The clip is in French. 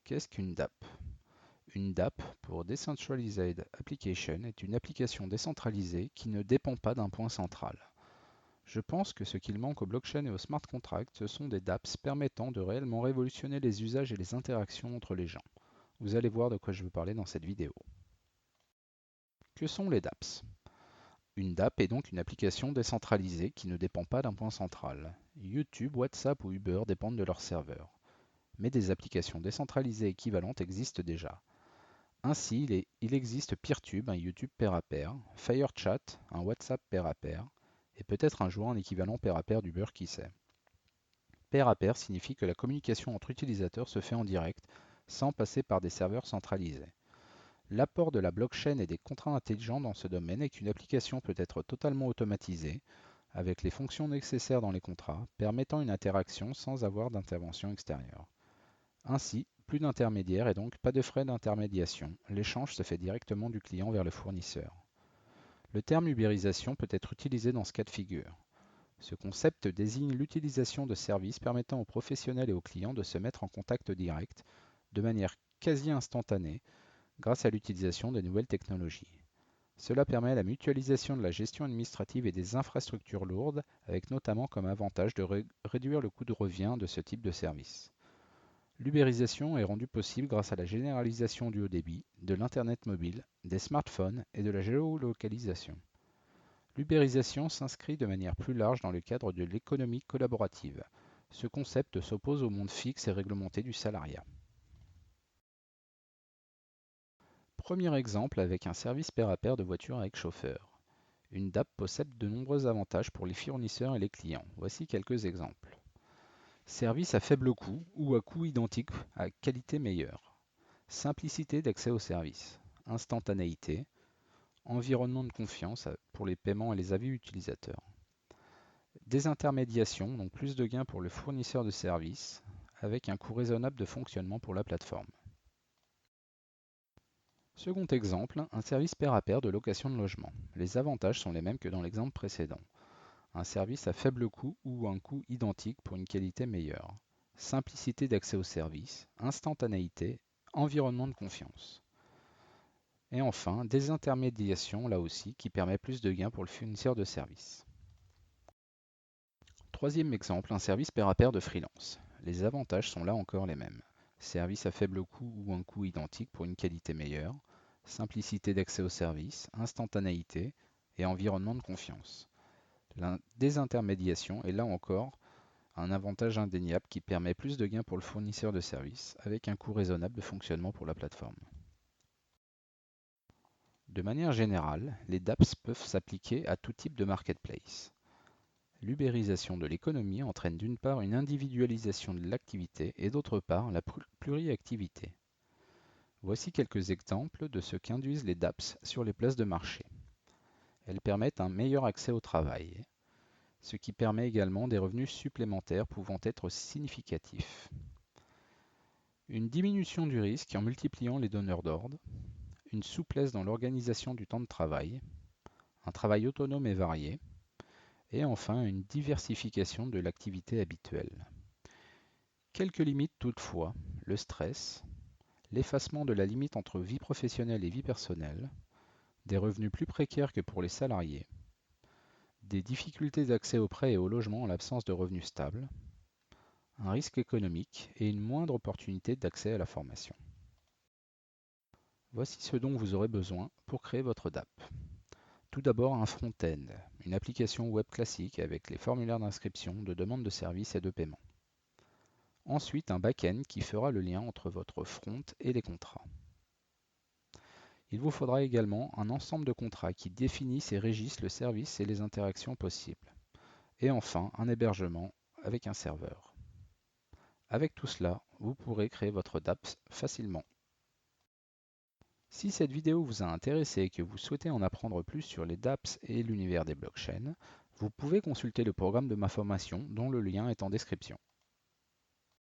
Qu'est-ce qu'une DApp? Une DApp, pour Decentralized Application, est une application décentralisée qui ne dépend pas d'un point central. Je pense que ce qu'il manque aux blockchains et aux smart contracts, ce sont des dApps permettant de réellement révolutionner les usages et les interactions entre les gens. Vous allez voir de quoi je veux parler dans cette vidéo. Que sont les dApps? Une DApp est donc une application décentralisée qui ne dépend pas d'un point central. YouTube, WhatsApp ou Uber dépendent de leur serveur. Mais des applications décentralisées équivalentes existent déjà. Ainsi, il existe Peertube, un YouTube pair à pair, FireChat, un WhatsApp pair à pair, et peut-être un jour un équivalent pair à pair d'Uber, qui sait. Pair à pair signifie que la communication entre utilisateurs se fait en direct, sans passer par des serveurs centralisés. L'apport de la blockchain et des contrats intelligents dans ce domaine est qu'une application peut être totalement automatisée, avec les fonctions nécessaires dans les contrats, permettant une interaction sans avoir d'intervention extérieure. Ainsi, plus d'intermédiaires et donc pas de frais d'intermédiation. L'échange se fait directement du client vers le fournisseur. Le terme ubérisation peut être utilisé dans ce cas de figure. Ce concept désigne l'utilisation de services permettant aux professionnels et aux clients de se mettre en contact direct, de manière quasi instantanée, grâce à l'utilisation de nouvelles technologies. Cela permet la mutualisation de la gestion administrative et des infrastructures lourdes, avec notamment comme avantage de réduire le coût de revient de ce type de service. L'ubérisation est rendue possible grâce à la généralisation du haut débit, de l'Internet mobile, des smartphones et de la géolocalisation. L'ubérisation s'inscrit de manière plus large dans le cadre de l'économie collaborative. Ce concept s'oppose au monde fixe et réglementé du salariat. Premier exemple avec un service pair à pair de voitures avec chauffeur. Une DApp possède de nombreux avantages pour les fournisseurs et les clients. Voici quelques exemples. Service à faible coût ou à coût identique à qualité meilleure. Simplicité d'accès au service. Instantanéité. Environnement de confiance pour les paiements et les avis utilisateurs. Désintermédiation, donc plus de gains pour le fournisseur de services, avec un coût raisonnable de fonctionnement pour la plateforme. Second exemple, un service pair à pair de location de logement. Les avantages sont les mêmes que dans l'exemple précédent. Un service à faible coût ou un coût identique pour une qualité meilleure. Simplicité d'accès au service, instantanéité, environnement de confiance. Et enfin, désintermédiation là aussi qui permet plus de gains pour le fournisseur de services. Troisième exemple, un service pair à pair de freelance. Les avantages sont là encore les mêmes. Service à faible coût ou un coût identique pour une qualité meilleure, simplicité d'accès au service, instantanéité et environnement de confiance. La désintermédiation est là encore un avantage indéniable qui permet plus de gains pour le fournisseur de services avec un coût raisonnable de fonctionnement pour la plateforme. De manière générale, les dApps peuvent s'appliquer à tout type de marketplace. L'ubérisation de l'économie entraîne d'une part une individualisation de l'activité et d'autre part la pluriactivité. Voici quelques exemples de ce qu'induisent les dApps sur les places de marché. Elles permettent un meilleur accès au travail, ce qui permet également des revenus supplémentaires pouvant être significatifs. Une diminution du risque en multipliant les donneurs d'ordre, une souplesse dans l'organisation du temps de travail, un travail autonome et varié, et enfin une diversification de l'activité habituelle. Quelques limites toutefois, le stress, l'effacement de la limite entre vie professionnelle et vie personnelle, des revenus plus précaires que pour les salariés, des difficultés d'accès aux prêts et au logement en l'absence de revenus stables, un risque économique et une moindre opportunité d'accès à la formation. Voici ce dont vous aurez besoin pour créer votre DApp. Tout d'abord un front-end, une application web classique avec les formulaires d'inscription, de demande de service et de paiement. Ensuite un back-end qui fera le lien entre votre front et les contrats. Il vous faudra également un ensemble de contrats qui définissent et régissent le service et les interactions possibles. Et enfin un hébergement avec un serveur. Avec tout cela, vous pourrez créer votre DApp facilement. Si cette vidéo vous a intéressé et que vous souhaitez en apprendre plus sur les dApps et l'univers des blockchains, vous pouvez consulter le programme de ma formation dont le lien est en description.